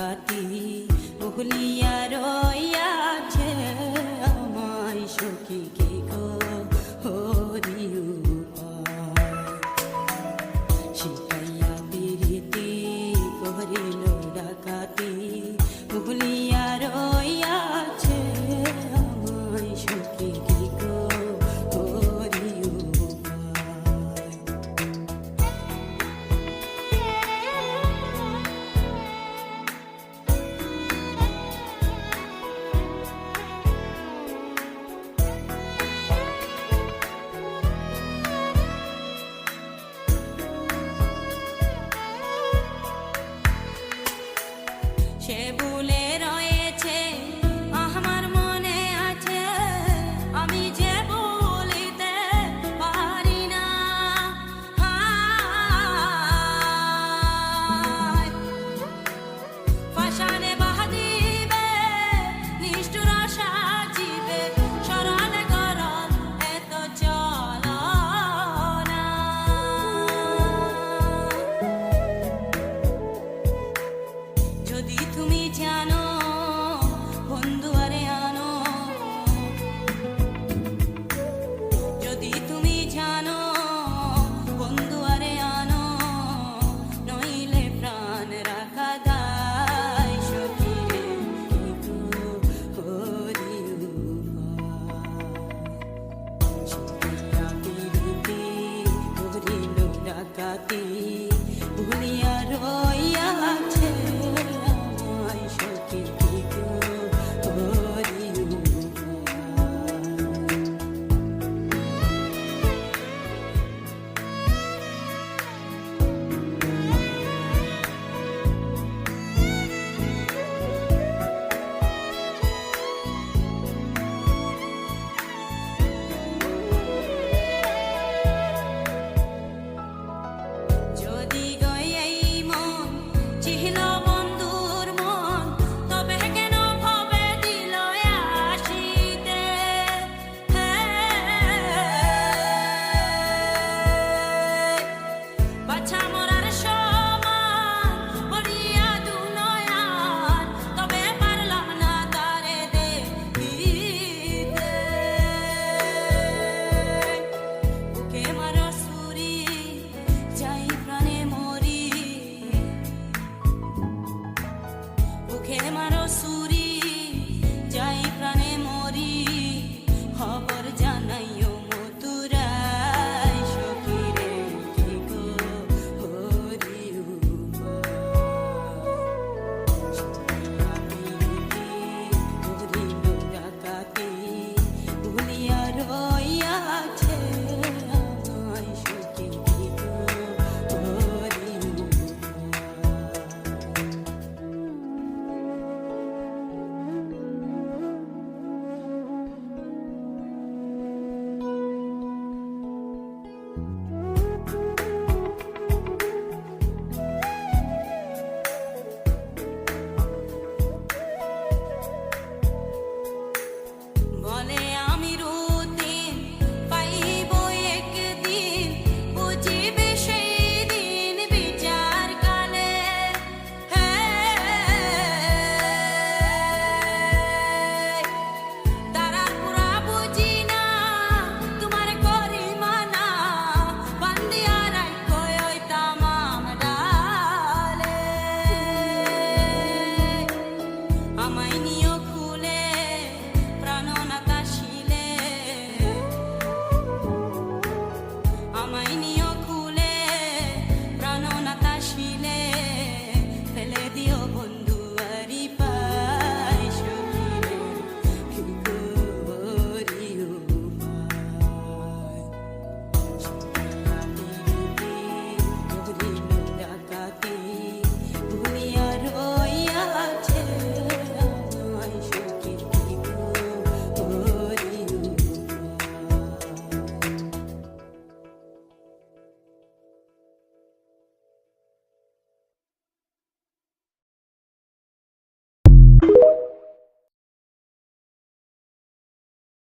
ডাকাতি ভুলিয়া রইয়াছে আমায় সখী কি গো হরি শিখাইয়া প্রীতি করিল ডাকাতি ভুলিয়া রইয়াছে আমায় সখী কি গো হরি সে ভুলে রয়েছে আমার মনে আছে আমি যে বলিতে পারি না ফাঁসানে বাঁধিবে নিষ্ঠুর সাজিবে স্মরণ করল এত চলনা যদি তুমি জানো বন্ধু আরে আনো যদি তুমি জানো বন্ধু আরে আনো নইলে প্রাণ রাখা দায় সখী রে হরি শিখাইয়া প্রীতি করিল ডাকাতি ভুলিয়া রইয়াছে আমায় সখী কি গো হরি যদি গই এই মন চিহ্ন বন্ধুর মন তবে কেন ভবে দিল আসিতে বাছা মরার সমান পড়িয়া দুনয়ান তবে পারলাম না তারে দেখিতে বুকে মারো সুরি যাই প্রাণে মরি বুকে মারো সুরি